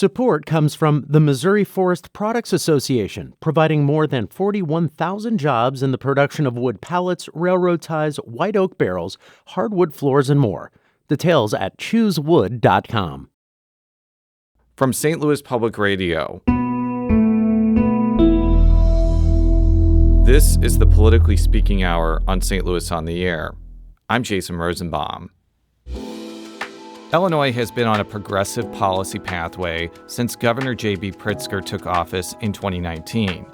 Support comes from the Missouri Forest Products Association, providing more than 41,000 jobs in the production of wood pallets, railroad ties, white oak barrels, hardwood floors, and more. Details at choosewood.com. From St. Louis Public Radio, this is the Politically Speaking Hour on St. Louis on the Air. I'm Jason Rosenbaum. Illinois has been on a progressive policy pathway since Governor J.B. Pritzker took office in 2019.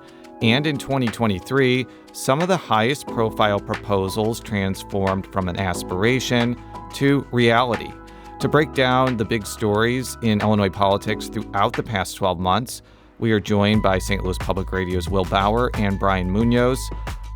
And in 2023, some of the highest profile proposals transformed from an aspiration to reality. To break down the big stories in Illinois politics throughout the past 12 months, we are joined by St. Louis Public Radio's Will Bauer and Brian Munoz.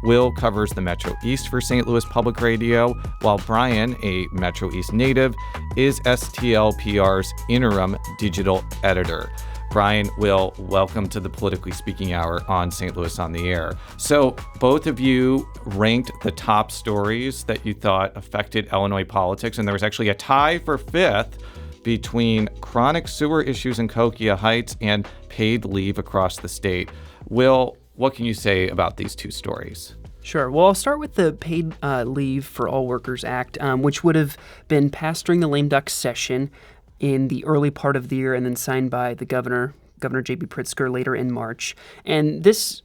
Will covers the Metro East for St. Louis Public Radio, while Brian, a Metro East native, is STLPR's interim digital editor. Brian, Will, welcome to the Politically Speaking Hour on St. Louis on the Air. So both of you ranked the top stories that you thought affected Illinois politics, and there was actually a tie for fifth between chronic sewer issues in Coquia Heights and paid leave across the state. Will, what can you say about these two stories? Sure. Well, I'll start with the Paid Leave for All Workers Act, which would have been passed during the lame duck session in the early part of the year and then signed by the Governor J.B. Pritzker later in March. And this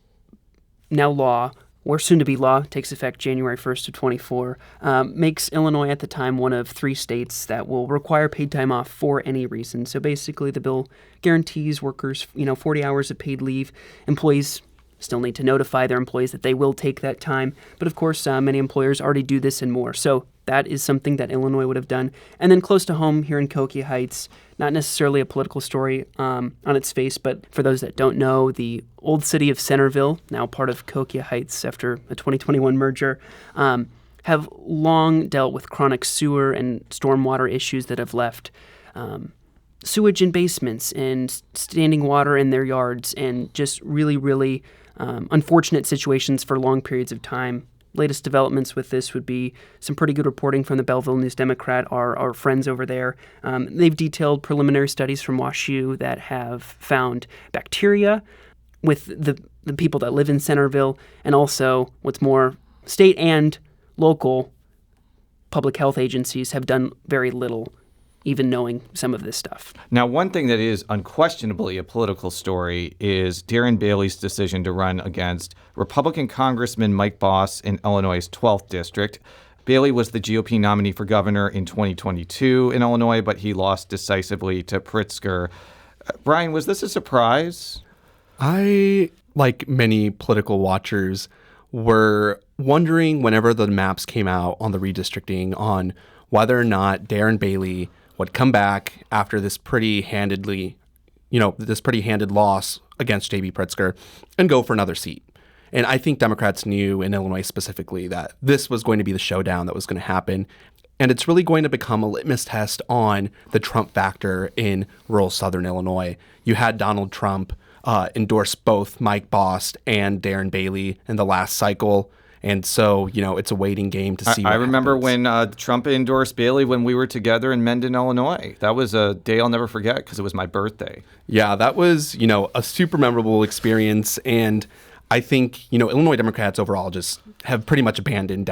now law, or soon-to-be law, takes effect January 1st of 24, makes Illinois at the time one of 3 states that will require paid time off for any reason. So basically the bill guarantees workers, 40 hours of paid leave. Employees still need to notify their employees that they will take that time. But of course, many employers already do this and more. So that is something that Illinois would have done. And then close to home here in Coquia Heights, not necessarily a political story on its face, but for those that don't know, the old city of Centerville, now part of Coquia Heights after a 2021 merger, have long dealt with chronic sewer and stormwater issues that have left sewage in basements and standing water in their yards and just really, really unfortunate situations for long periods of time. Latest developments with this would be some pretty good reporting from the Belleville News-Democrat, our friends over there. They've detailed preliminary studies from WashU that have found bacteria with the people that live in Centerville, and also, what's more, state and local public health agencies have done very little, even knowing some of this stuff. Now, one thing that is unquestionably a political story is Darren Bailey's decision to run against Republican Congressman Mike Boss in Illinois' 12th district. Bailey was the GOP nominee for governor in 2022 in Illinois, but he lost decisively to Pritzker. Brian, was this a surprise? I, like many political watchers, were wondering whenever the maps came out on the redistricting on whether or not Darren Bailey would come back after this pretty handed loss against J.B. Pritzker and go for another seat. And I think Democrats knew in Illinois specifically that this was going to be the showdown that was going to happen. And it's really going to become a litmus test on the Trump factor in rural southern Illinois. You had Donald Trump endorse both Mike Boss and Darren Bailey in the last cycle. And so, it's a waiting game to see what happens. remember when Trump endorsed Bailey when we were together in Mendon, Illinois. That was a day I'll never forget because it was my birthday. Yeah, that was, a super memorable experience. And I think, Illinois Democrats overall just have pretty much abandoned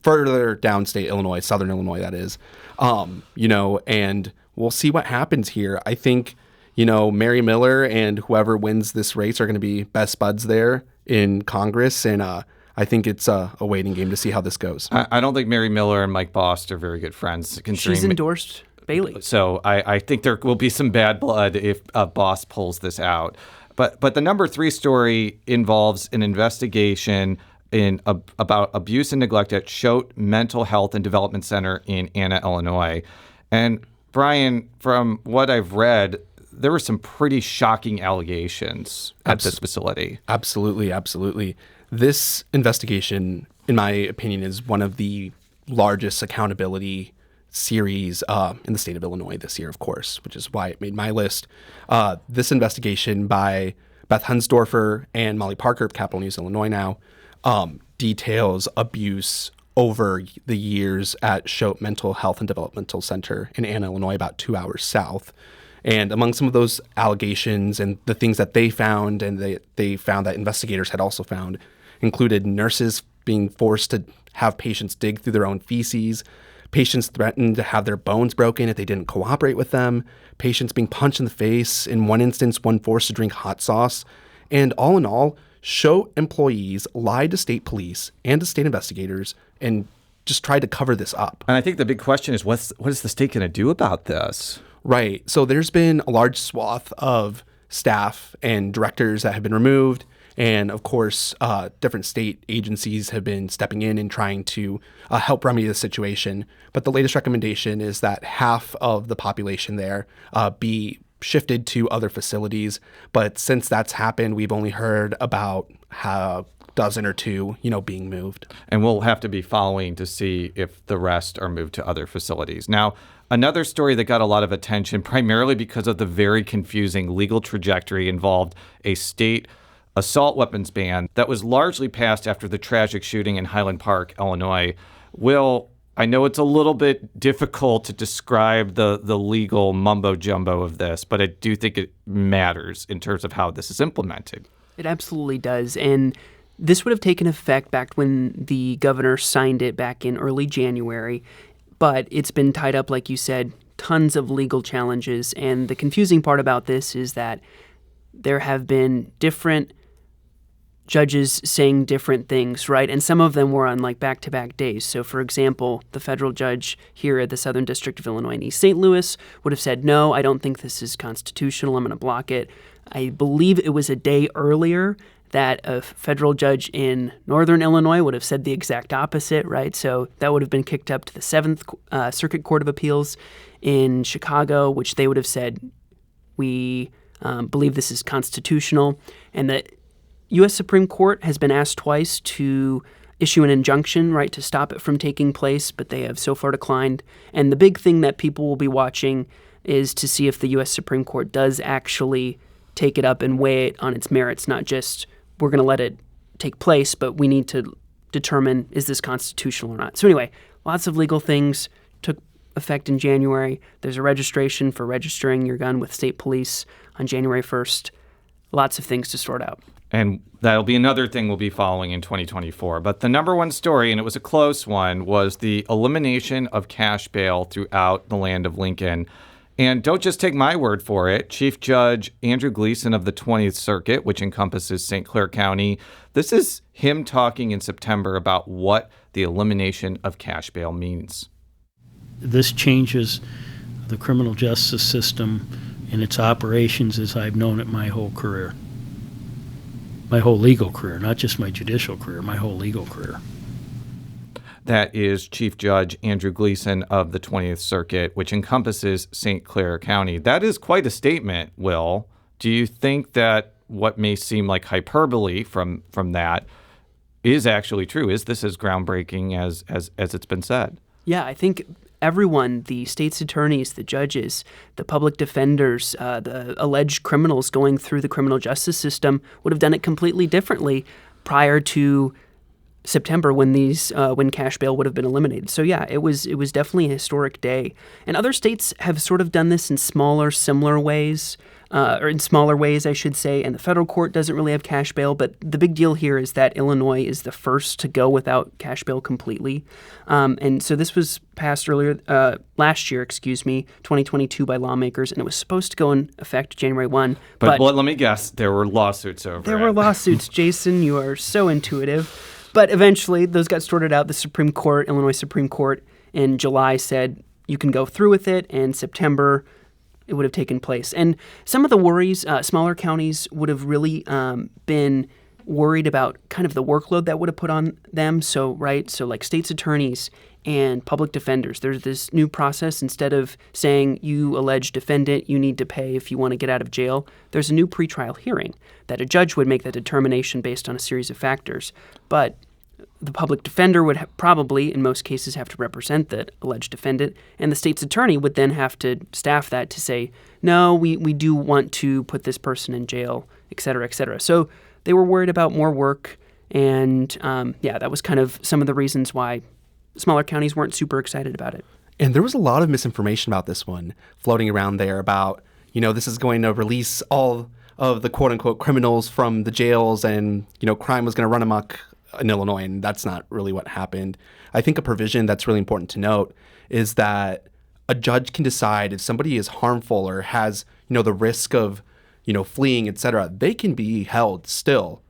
further downstate Illinois, southern Illinois, that is. And we'll see what happens here. I think, Mary Miller and whoever wins this race are going to be best buds there in Congress. And I think it's a waiting game to see how this goes. I don't think Mary Miller and Mike Boss are very good friends. She's endorsed Bailey. So I think there will be some bad blood if Boss pulls this out. But the number 3 story involves an investigation about abuse and neglect at Choate Mental Health and Development Center in Anna, Illinois. And Brian, from what I've read, there were some pretty shocking allegations at this facility. Absolutely. This investigation, in my opinion, is one of the largest accountability series in the state of Illinois this year, of course, which is why it made my list. This investigation by Beth Hunsdorfer and Molly Parker of Capital News Illinois now details abuse over the years at Choate Mental Health and Developmental Center in Anna, Illinois, about 2 hours south. And among some of those allegations and the things that they found, and they found that investigators had also found, included nurses being forced to have patients dig through their own feces, patients threatened to have their bones broken if they didn't cooperate with them, patients being punched in the face, in one instance, one forced to drink hot sauce. And all in all, show employees lied to state police and to state investigators and just tried to cover this up. And I think the big question is, what is the state going to do about this? Right. So there's been a large swath of staff and directors that have been removed. And of course, different state agencies have been stepping in and trying to help remedy the situation. But the latest recommendation is that half of the population there be shifted to other facilities. But since that's happened, we've only heard about a dozen or two, being moved. And we'll have to be following to see if the rest are moved to other facilities. Now, another story that got a lot of attention, primarily because of the very confusing legal trajectory, involved a state assault weapons ban that was largely passed after the tragic shooting in Highland Park, Illinois. Will, I know it's a little bit difficult to describe the legal mumbo-jumbo of this, but I do think it matters in terms of how this is implemented. It absolutely does. And this would have taken effect back when the governor signed it back in early January. But it's been tied up, like you said, tons of legal challenges. And the confusing part about this is that there have been different judges saying different things, right? And some of them were on like back-to-back days. So, for example, the federal judge here at the Southern District of Illinois in East St. Louis would have said, no, I don't think this is constitutional. I'm going to block it. I believe it was a day earlier that a federal judge in Northern Illinois would have said the exact opposite, right? So that would have been kicked up to the 7th Circuit Court of Appeals in Chicago, which they would have said, we believe this is constitutional. And the U.S. Supreme Court has been asked twice to issue an injunction, right, to stop it from taking place, but they have so far declined. And the big thing that people will be watching is to see if the U.S. Supreme Court does actually take it up and weigh it on its merits, not just we're going to let it take place, but we need to determine, is this constitutional or not? So anyway, lots of legal things took effect in January. There's a registration for registering your gun with state police on January 1st. Lots of things to sort out. And that'll be another thing we'll be following in 2024. But the number one story, and it was a close one, was the elimination of cash bail throughout the land of Lincoln. And don't just take my word for it. Chief Judge Andrew Gleason of the 20th Circuit, which encompasses St. Clair County, this is him talking in September about what the elimination of cash bail means. This changes the criminal justice system and its operations as I've known it my whole career. My whole legal career, not just my judicial career, my whole legal career. That is Chief Judge Andrew Gleason of the 20th Circuit, which encompasses St. Clair County. That is quite a statement, Will. Do you think that what may seem like hyperbole from that is actually true? Is this as groundbreaking as it's been said? Yeah, I think everyone, the state's attorneys, the judges, the public defenders, the alleged criminals going through the criminal justice system would have done it completely differently prior to September when cash bail would have been eliminated. So yeah, it was definitely a historic day. And other states have sort of done this in similar ways, or in smaller ways, I should say. And the federal court doesn't really have cash bail. But the big deal here is that Illinois is the first to go without cash bail completely. And so this was passed last year, 2022 by lawmakers, and it was supposed to go in effect January 1. But let me guess, there were lawsuits over it. There were lawsuits, Jason. You are so intuitive. But eventually, those got sorted out. The Illinois Supreme Court in July said you can go through with it, and September it would have taken place. And some of the worries, smaller counties would have really been worried about kind of the workload that would have put on them. So like state's attorneys and public defenders, there's this new process. Instead of saying you alleged defendant, you need to pay if you want to get out of jail, there's a new pretrial hearing that a judge would make that determination based on a series of factors. But the public defender would probably, in most cases, have to represent the alleged defendant, and the state's attorney would then have to staff that to say, no, we do want to put this person in jail, et cetera, et cetera. So they were worried about more work, and that was kind of some of the reasons why smaller counties weren't super excited about it. And there was a lot of misinformation about this one floating around there about, this is going to release all of the quote unquote criminals from the jails and, crime was going to run amok in Illinois. And that's not really what happened. I think a provision that's really important to note is that a judge can decide if somebody is harmful or has, the risk of, fleeing, et cetera, they can be held still.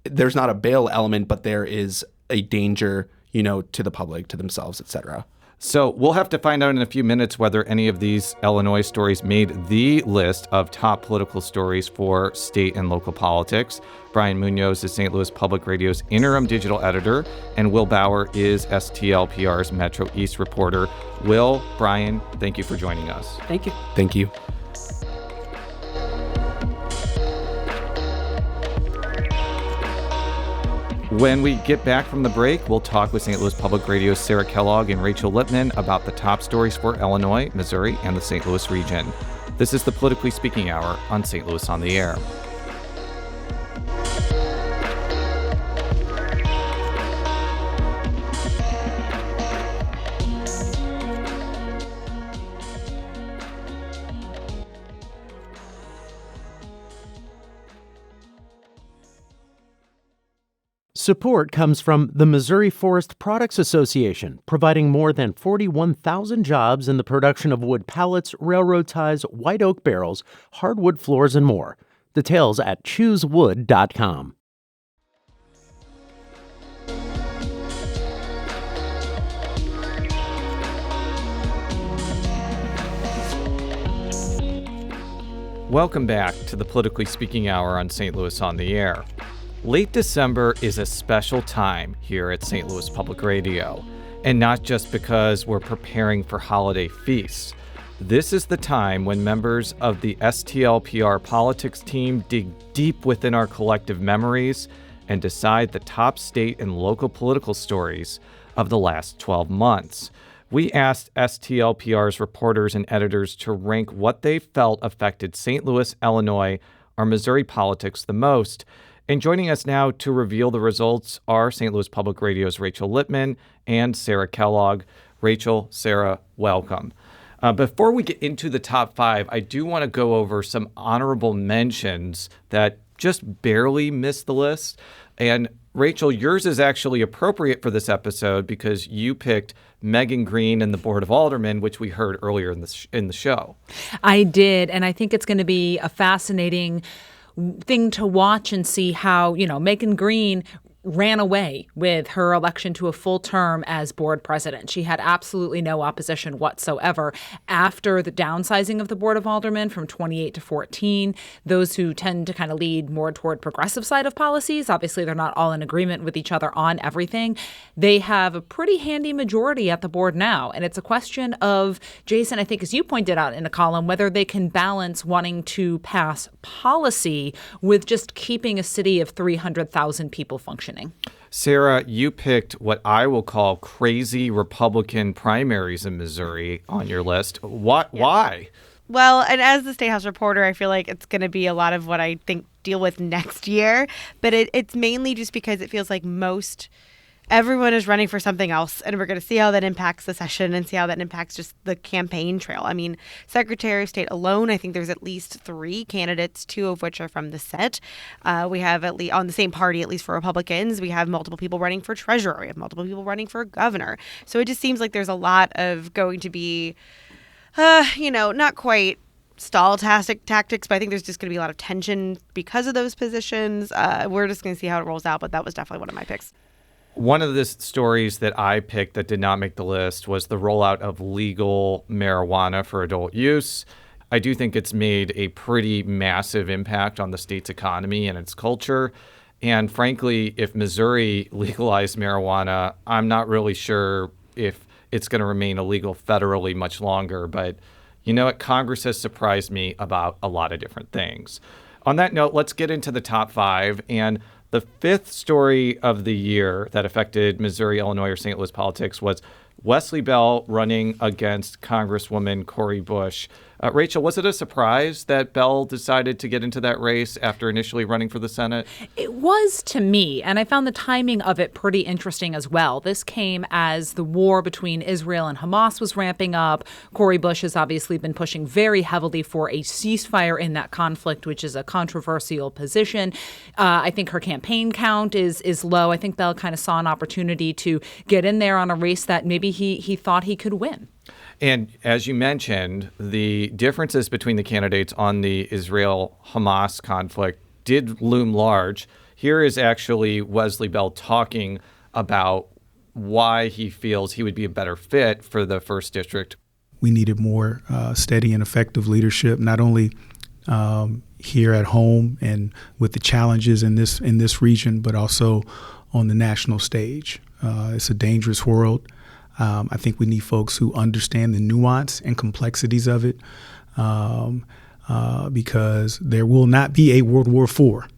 There's not a bail element, but there is a danger, to the public, to themselves, et cetera. So we'll have to find out in a few minutes whether any of these Illinois stories made the list of top political stories for state and local politics. Brian Munoz is St. Louis Public Radio's interim digital editor, and Will Bauer is STLPR's Metro East reporter. Will, Brian, thank you for joining us. Thank you. Thank you. When we get back from the break, we'll talk with St. Louis Public Radio's Sarah Kellogg and Rachel Lippmann about the top stories for Illinois, Missouri, and the St. Louis region. This is the Politically Speaking Hour on St. Louis on the Air. Support comes from the Missouri Forest Products Association, providing more than 41,000 jobs in the production of wood pallets, railroad ties, white oak barrels, hardwood floors, and more. Details at choosewood.com. Welcome back to the Politically Speaking Hour on St. Louis on the Air. Late December is a special time here at St. Louis Public Radio, and not just because we're preparing for holiday feasts. This is the time when members of the STLPR politics team dig deep within our collective memories and decide the top state and local political stories of the last 12 months. We asked STLPR's reporters and editors to rank what they felt affected St. Louis, Illinois, or Missouri politics the most. And joining us now to reveal the results are St. Louis Public Radio's Rachel Lippmann and Sarah Kellogg. Rachel, Sarah, welcome. Before we get into the top five, I do want to go over some honorable mentions that just barely missed the list. And Rachel, yours is actually appropriate for this episode because you picked Megan Green and the Board of Aldermen, which we heard earlier in the show. I did, and I think it's going to be a fascinating thing to watch and see how, Megan Green ran away with her election to a full term as board president. She had absolutely no opposition whatsoever after the downsizing of the Board of Aldermen from 28 to 14. Those who tend to kind of lead more toward progressive side of policies, obviously they're not all in agreement with each other on everything. They have a pretty handy majority at the board now. And it's a question of, Jason, I think as you pointed out in a column, whether they can balance wanting to pass policy with just keeping a city of 300,000 people functioning. Sarah, you picked what I will call crazy Republican primaries in Missouri on your list. What? Yeah. Why? Well, and as the State House reporter, I feel like it's going to be a lot of what I think deal with next year. But it's mainly just because it feels like everyone is running for something else, and we're going to see how that impacts the session and see how that impacts just the campaign trail. I mean, Secretary of State alone, I think there's at least 3 candidates, 2 of which are from the set. We have at least on the same party, at least for Republicans, we have multiple people running for treasurer. We have multiple people running for governor. So it just seems like there's a lot of going to be, not quite stall-tastic tactics, but I think there's just going to be a lot of tension because of those positions. We're just going to see how it rolls out, but that was definitely one of my picks. One of the stories that I picked that did not make the list was the rollout of legal marijuana for adult use. I do think it's made a pretty massive impact on the state's economy and its culture. And frankly, if Missouri legalized marijuana, I'm not really sure if it's going to remain illegal federally much longer. But you know what? Congress has surprised me about a lot of different things. On that note, let's get into the top 5. And the 5th story of the year that affected Missouri, Illinois, or St. Louis politics was Wesley Bell running against Congresswoman Cori Bush. Rachel, was it a surprise that Bell decided to get into that race after initially running for the Senate? It was to me, and I found the timing of it pretty interesting as well. This came as the war between Israel and Hamas was ramping up. Cori Bush has obviously been pushing very heavily for a ceasefire in that conflict, which is a controversial position. I think her campaign count is low. I think Bell kind of saw an opportunity to get in there on a race that maybe he thought he could win. And as you mentioned, the differences between the candidates on the Israel-Hamas conflict did loom large. Here is actually Wesley Bell talking about why he feels he would be a better fit for the 1st District. We needed more steady and effective leadership, not only here at home and with the challenges in this region, but also on the national stage. It's a dangerous world. I think we need folks who understand the nuance and complexities of it, because there will not be a World War IV.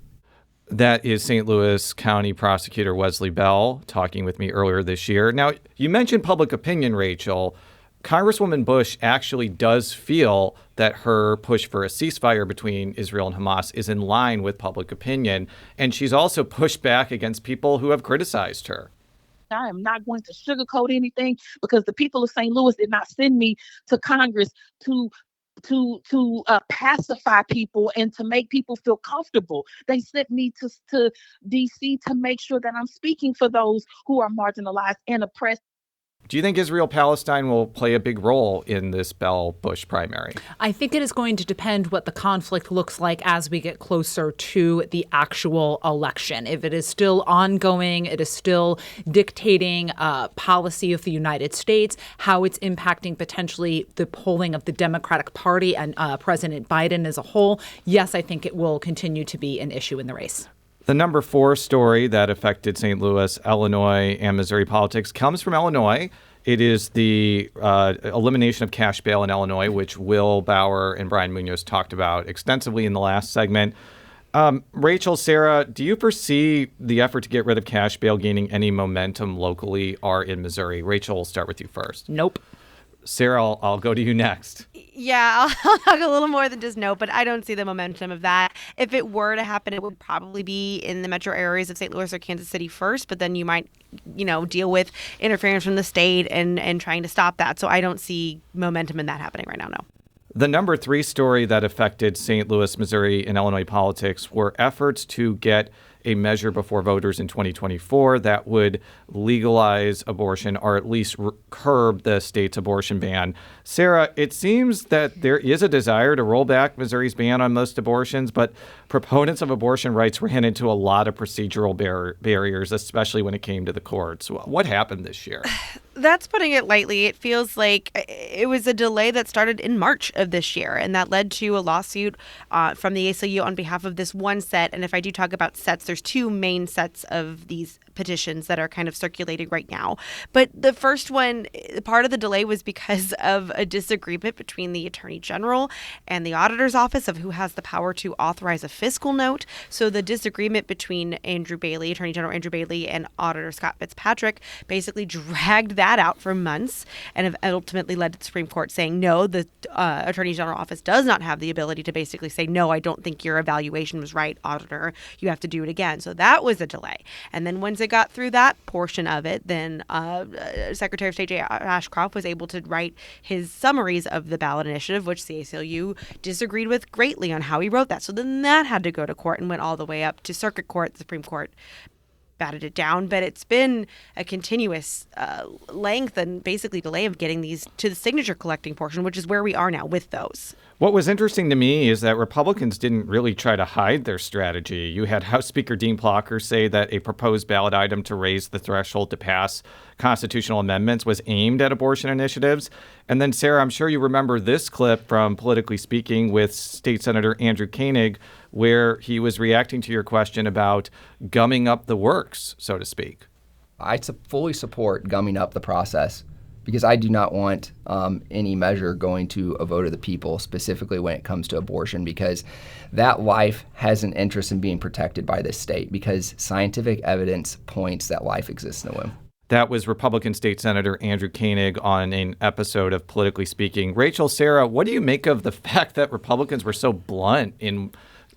That is St. Louis County Prosecutor Wesley Bell talking with me earlier this year. Now, you mentioned public opinion, Rachel. Congresswoman Bush actually does feel that her push for a ceasefire between Israel and Hamas is in line with public opinion, and she's also pushed back against people who have criticized her. I am not going to sugarcoat anything, because the people of St. Louis did not send me to Congress to pacify people and to make people feel comfortable. They sent me to D.C. to make sure that I'm speaking for those who are marginalized and oppressed. Do you think Israel-Palestine will play a big role in this Bell-Bush primary? I think it is going to depend what the conflict looks like as we get closer to the actual election. If it is still ongoing, it is still dictating policy of the United States, how it's impacting potentially the polling of the Democratic Party and President Biden as a whole, yes, I think it will continue to be an issue in the race. The number 4 story that affected St. Louis, Illinois, and Missouri politics comes from Illinois. It is the elimination of cash bail in Illinois, which Will Bauer and Brian Munoz talked about extensively in the last segment. Rachel, Sarah, do you foresee the effort to get rid of cash bail gaining any momentum locally or in Missouri? Rachel, we'll start with you first. Nope. Sarah, I'll go to you next. Yeah, I'll talk a little more than just no, but I don't see the momentum of that. If it were to happen, it would probably be in the metro areas of St. Louis or Kansas City first, but then you might, deal with interference from the state and trying to stop that. So I don't see momentum in that happening right now, no. The number 3 story that affected St. Louis, Missouri, and Illinois politics were efforts to get a measure before voters in 2024 that would legalize abortion or at least curb the state's abortion ban. Sarah, it seems that there is a desire to roll back Missouri's ban on most abortions, but proponents of abortion rights ran into a lot of procedural barriers, especially when it came to the courts. What happened this year? That's putting it lightly. It feels like it was a delay that started in March of this year, and that led to a lawsuit from the ACLU on behalf of this one set. And if I do talk about sets, there's 2 main sets of these petitions that are kind of circulating right now. But the first one, part of the delay was because of a disagreement between the Attorney General and the Auditor's Office of who has the power to authorize a fiscal note. So the disagreement between Attorney General Andrew Bailey, and Auditor Scott Fitzpatrick basically dragged that out for months and have ultimately led to the Supreme Court saying, no, the Attorney General Office does not have the ability to basically say, no, I don't think your evaluation was right, Auditor. You have to do it again. So that was a delay. And then once it got through that portion of it, then Secretary of State Jay Ashcroft was able to write his summaries of the ballot initiative, which the ACLU disagreed with greatly on how he wrote that. So then that had to go to court and went all the way up to Circuit Court. The Supreme Court batted it down, but it's been a continuous length and basically delay of getting these to the signature collecting portion, which is where we are now with those. What was interesting to me is that Republicans didn't really try to hide their strategy. You had House Speaker Dean Plocher say that a proposed ballot item to raise the threshold to pass constitutional amendments was aimed at abortion initiatives. And then, Sarah, I'm sure you remember this clip from Politically Speaking with State Senator Andrew Koenig, where he was reacting to your question about gumming up the works, so to speak. I fully support gumming up the process, because I do not want any measure going to a vote of the people, specifically when it comes to abortion, because that life has an interest in being protected by this state, because scientific evidence points that life exists in the womb. That was Republican State Senator Andrew Koenig on an episode of Politically Speaking. Rachel, Sarah, what do you make of the fact that Republicans were so blunt in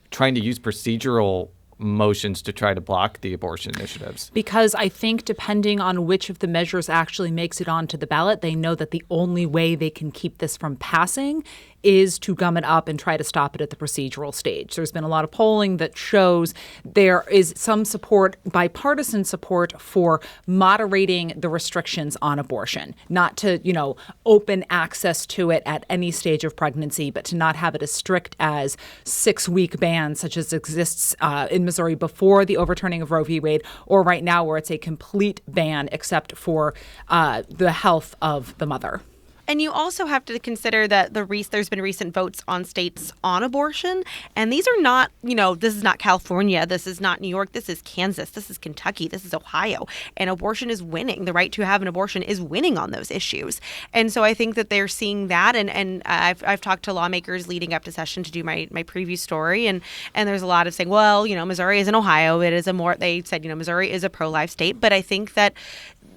trying to use procedural motions to try to block the abortion initiatives? Because I think depending on which of the measures actually makes it onto the ballot, they know that the only way they can keep this from passing is to gum it up and try to stop it at the procedural stage. There's been a lot of polling that shows there is some support, bipartisan support, for moderating the restrictions on abortion, not to, open access to it at any stage of pregnancy, but to not have it as strict as 6-week bans, such as exists in Missouri before the overturning of Roe v. Wade, or right now where it's a complete ban except for the health of the mother. And you also have to consider that there's been recent votes on states on abortion. And these are not, this is not California. This is not New York. This is Kansas. This is Kentucky. This is Ohio. And abortion is winning. The right to have an abortion is winning on those issues. And so I think that they're seeing that. And I've talked to lawmakers leading up to session to do my preview story. And there's a lot of saying, well, Missouri isn't Ohio. They said, Missouri is a pro-life state. But I think that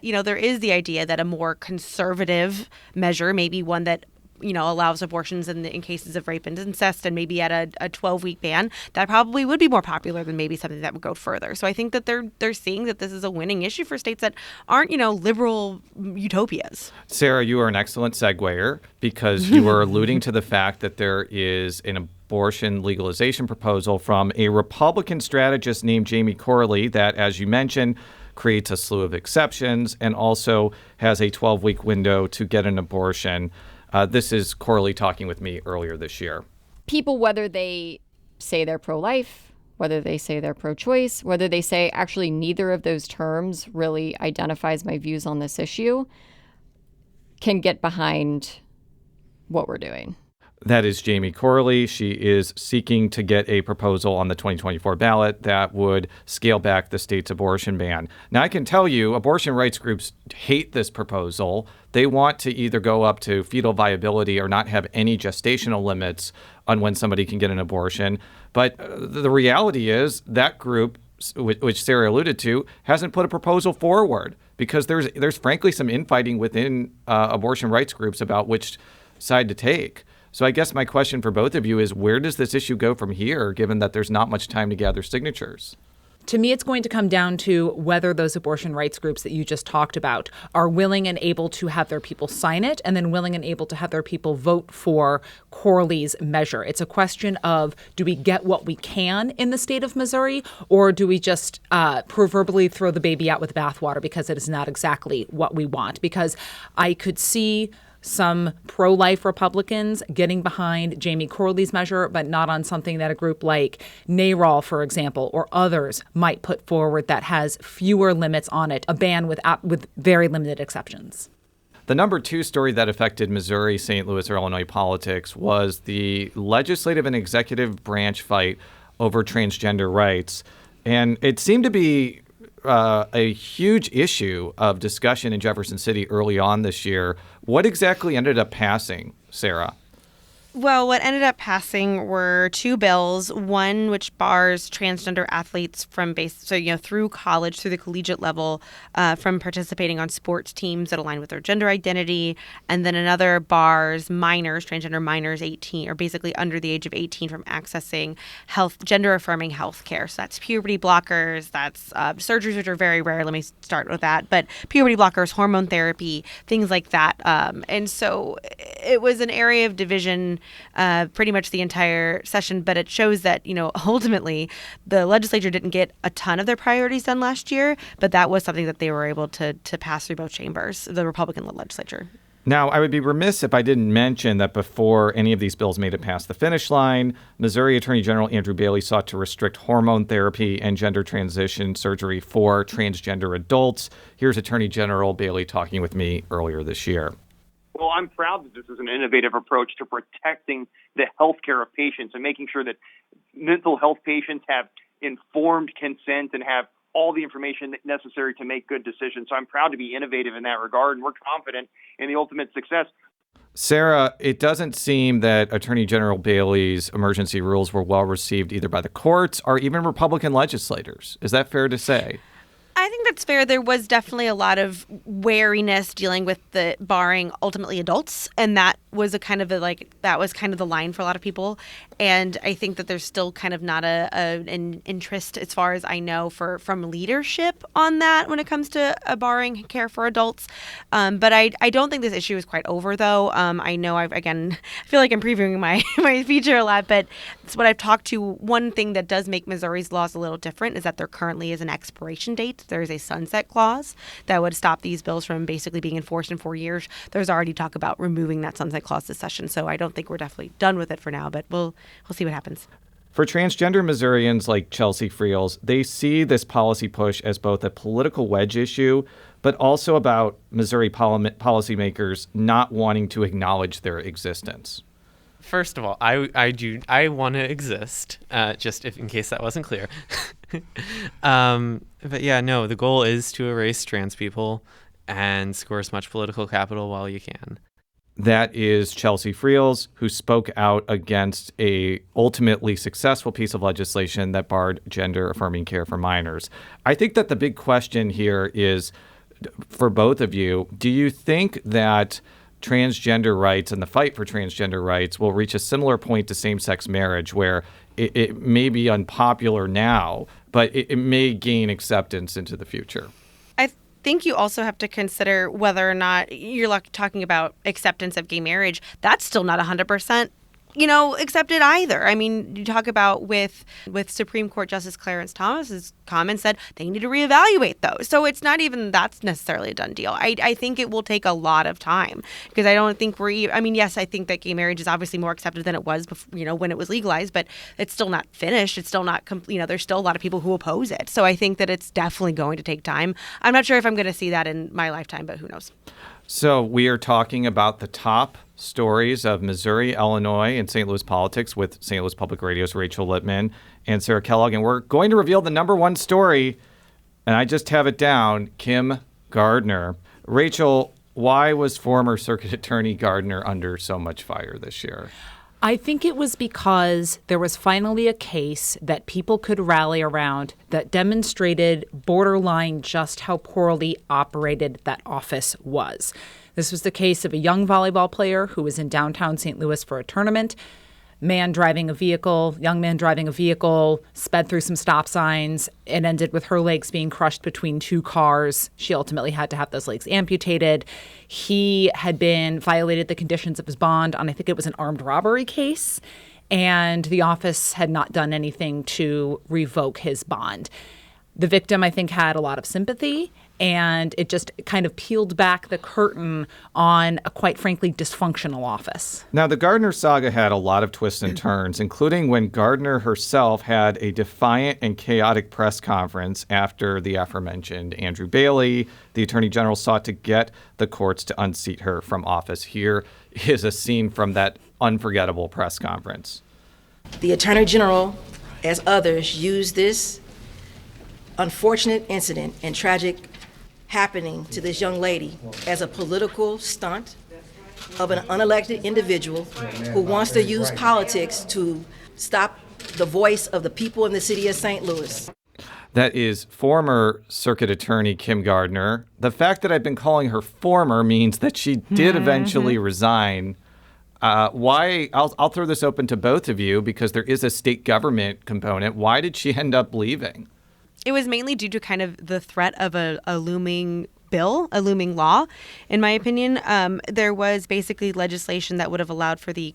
there is the idea that a more conservative measure, maybe one that, allows abortions in cases of rape and incest, and maybe at a 12-week ban, that probably would be more popular than maybe something that would go further. So I think that they're seeing that this is a winning issue for states that aren't, liberal utopias. Sarah, you are an excellent seguer because you were alluding to the fact that there is an abortion legalization proposal from a Republican strategist named Jamie Corley that, as you mentioned, creates a slew of exceptions and also has a 12-week window to get an abortion. This is Corley talking with me earlier this year. People, whether they say they're pro-life, whether they say they're pro-choice, whether they say actually neither of those terms really identifies my views on this issue, can get behind what we're doing. That is Jamie Corley. She is seeking to get a proposal on the 2024 ballot that would scale back the state's abortion ban. Now, I can tell you, abortion rights groups hate this proposal. They want to either go up to fetal viability or not have any gestational limits on when somebody can get an abortion. But the reality is that group, which Sarah alluded to, hasn't put a proposal forward because there's frankly some infighting within abortion rights groups about which side to take. So I guess my question for both of you is, where does this issue go from here, given that there's not much time to gather signatures? To me, it's going to come down to whether those abortion rights groups that you just talked about are willing and able to have their people sign it, and then willing and able to have their people vote for Corley's measure. It's a question of, do we get what we can in the state of Missouri, or do we just proverbially throw the baby out with the bathwater because it is not exactly what we want? Because I could see some pro-life Republicans getting behind Jamie Corley's measure, but not on something that a group like NARAL, for example, or others might put forward that has fewer limits on it, a ban with very limited exceptions. The number 2 story that affected Missouri, St. Louis, or Illinois politics was the legislative and executive branch fight over transgender rights. And it seemed to be a huge issue of discussion in Jefferson City early on this year. What exactly ended up passing, Sarah? Well, what ended up passing were 2 bills, one which bars transgender athletes from through college, through the collegiate level, from participating on sports teams that align with their gender identity, and then another bars transgender minors 18, or basically under the age of 18, from accessing gender-affirming health care. So that's puberty blockers, that's surgeries, which are very rare. Let me start with that. But puberty blockers, hormone therapy, things like that. And so it was an area of division pretty much the entire session, but it shows that, ultimately the legislature didn't get a ton of their priorities done last year, but that was something that they were able to pass through both chambers, the Republican-led legislature. Now, I would be remiss if I didn't mention that before any of these bills made it past the finish line, Missouri Attorney General Andrew Bailey sought to restrict hormone therapy and gender transition surgery for transgender adults. Here's Attorney General Bailey talking with me earlier this year. Well, I'm proud that this is an innovative approach to protecting the health care of patients and making sure that mental health patients have informed consent and have all the information necessary to make good decisions. So I'm proud to be innovative in that regard, and we're confident in the ultimate success. Sarah, it doesn't seem that Attorney General Bailey's emergency rules were well received either by the courts or even Republican legislators. Is that fair to say? I think that's fair. There was definitely a lot of wariness dealing with the barring ultimately adults, and that was that was kind of the line for a lot of people. And I think that there's still kind of not an interest, as far as I know, from leadership on that when it comes to barring care for adults. But I don't think this issue is quite over, though. I know I feel like I'm previewing my feature a lot, but it's what I've talked to. One thing that does make Missouri's laws a little different is that there currently is an expiration date. There is a sunset clause that would stop these bills from basically being enforced in 4 years. There's already talk about removing that sunset clause this session, so I don't think we're definitely done with it for now, but we'll see what happens. For transgender Missourians like Chelsea Friels, they see this policy push as both a political wedge issue, but also about Missouri policymakers not wanting to acknowledge their existence. First of all, I want to exist, just in case that wasn't clear. But yeah, no, the goal is to erase trans people and score as much political capital while you can. That is Chelsea Friels, who spoke out against a ultimately successful piece of legislation that barred gender-affirming care for minors. I think that the big question here is, for both of you, do you think that transgender rights and the fight for transgender rights will reach a similar point to same-sex marriage, where it may be unpopular now, but it may gain acceptance into the future? I think you also have to consider whether or not you're talking about acceptance of gay marriage. That's still not 100%, accepted either. I mean, you talk about with Supreme Court Justice Clarence Thomas's comments said they need to reevaluate those. So it's not even that's necessarily a done deal. I think it will take a lot of time, because I don't think yes, I think that gay marriage is obviously more accepted than it was before, when it was legalized, but it's still not finished. It's still not, there's still a lot of people who oppose it. So I think that it's definitely going to take time. I'm not sure if I'm going to see that in my lifetime, but who knows? So we are talking about the top stories of Missouri, Illinois, and St. Louis politics with St. Louis Public Radio's Rachel Lippmann and Sarah Kellogg. And we're going to reveal the number one story, and I just have it down, Kim Gardner. Rachel, why was former Circuit Attorney Gardner under so much fire this year? I think it was because there was finally a case that people could rally around that demonstrated borderline just how poorly operated that office was. This was the case of a young volleyball player who was in downtown St. Louis for a tournament. Young man driving a vehicle, sped through some stop signs. It ended with her legs being crushed between two cars. She ultimately had to have those legs amputated. He had violated the conditions of his bond on, I think it was an armed robbery case, and the office had not done anything to revoke his bond. The victim, I think, had a lot of sympathy, and it just kind of peeled back the curtain on a, quite frankly, dysfunctional office. Now, the Gardner saga had a lot of twists and turns, including when Gardner herself had a defiant and chaotic press conference after the aforementioned Andrew Bailey, the Attorney General, sought to get the courts to unseat her from office. Here is a scene from that unforgettable press conference. The Attorney General, as others, used this unfortunate incident and tragic happening to this young lady as a political stunt of an unelected individual who wants to use politics to stop the voice of the people in the city of St. Louis. That is former Circuit Attorney Kim Gardner. The fact that I've been calling her former means that she did eventually resign. Why? I'll throw this open to both of you, because there is a state government component. Why did she end up leaving? It was mainly due to kind of the threat of a looming bill, a looming law, in my opinion. There was basically legislation that would have allowed for the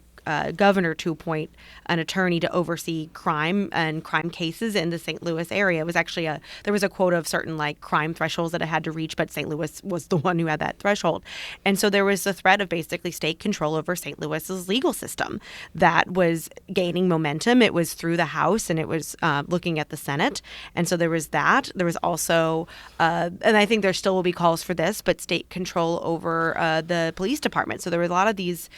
governor to appoint an attorney to oversee crime and crime cases in the St. Louis area. It was actually there was a quota of certain crime thresholds that it had to reach, but St. Louis was the one who had that threshold. And so there was the threat of basically state control over St. Louis's legal system that was gaining momentum. It was through the House, and it was looking at the Senate. And so there was that. There was also, and I think there still will be calls for this, but state control over the police department. So there were a lot of these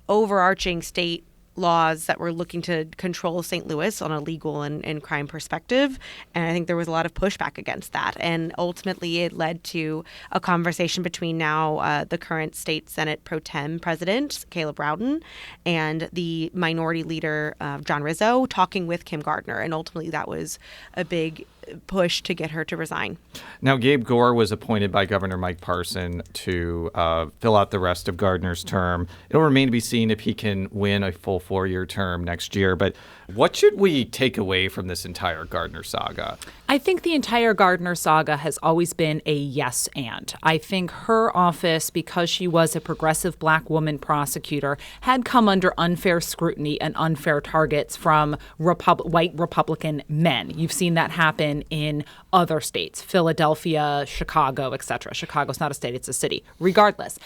overarching state laws that were looking to control St. Louis on a legal and crime perspective. And I think there was a lot of pushback against that. And ultimately, it led to a conversation between now the current state Senate pro tem president, Caleb Rowden, and the minority leader, John Rizzo, talking with Kim Gardner. And ultimately, that was a big push to get her to resign. Now, Gabe Gore was appointed by Governor Mike Parson to fill out the rest of Gardner's term. It'll remain to be seen if he can win a full 4-year term next year. But what should we take away from this entire Gardner saga? I think the entire Gardner saga has always been a yes and. I think her office, because she was a progressive black woman prosecutor, had come under unfair scrutiny and unfair targets from white Republican men. You've seen that happen in other states, Philadelphia, Chicago, etc. Chicago's not a state, it's a city. Regardless.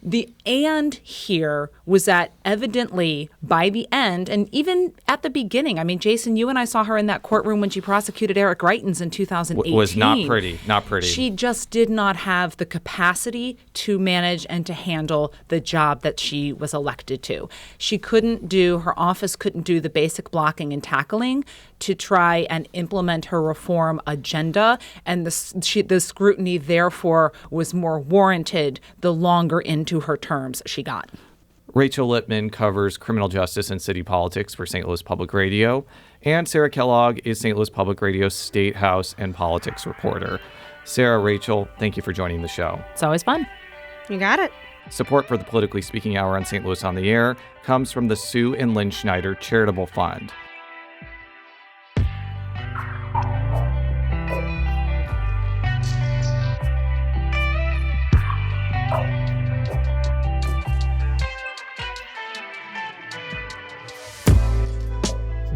The and here was that evidently by the end, and even at the beginning, I mean, Jason, you and I saw her in that courtroom when she prosecuted Eric Greitens in 2018. Was not pretty, not pretty. She just did not have the capacity to manage and to handle the job that she was elected to. Her office couldn't do the basic blocking and tackling to try and implement her reform agenda, and the scrutiny, therefore, was more warranted the longer into her terms she got. Rachel Lippmann covers criminal justice and city politics for St. Louis Public Radio, and Sarah Kellogg is St. Louis Public Radio's State House and politics reporter. Sarah, Rachel, thank you for joining the show. It's always fun. You got it. Support for the Politically Speaking Hour on St. Louis on the Air comes from the Sue and Lynn Schneider Charitable Fund.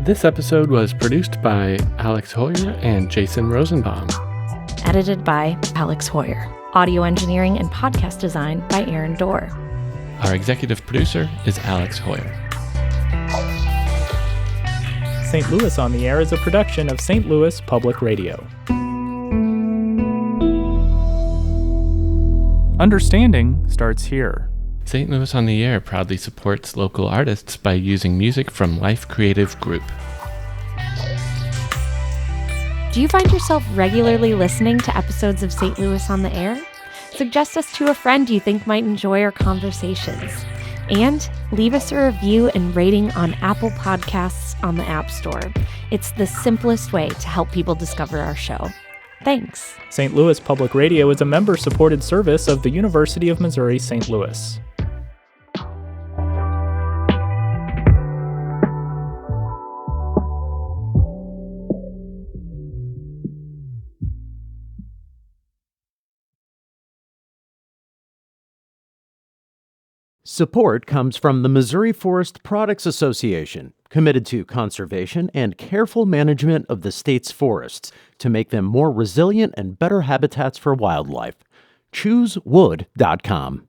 This episode was produced by Alex Hoyer and Jason Rosenbaum. Edited by Alex Hoyer. Audio engineering and podcast design by Aaron Dorr. Our executive producer is Alex Hoyer. St. Louis on the Air is a production of St. Louis Public Radio. Understanding starts here. St. Louis on the Air proudly supports local artists by using music from Life Creative Group. Do you find yourself regularly listening to episodes of St. Louis on the Air? Suggest us to a friend you think might enjoy our conversations. And leave us a review and rating on Apple Podcasts on the App Store. It's the simplest way to help people discover our show. Thanks. St. Louis Public Radio is a member-supported service of the University of Missouri St. Louis. Support comes from the Missouri Forest Products Association, committed to conservation and careful management of the state's forests to make them more resilient and better habitats for wildlife. ChooseWood.com.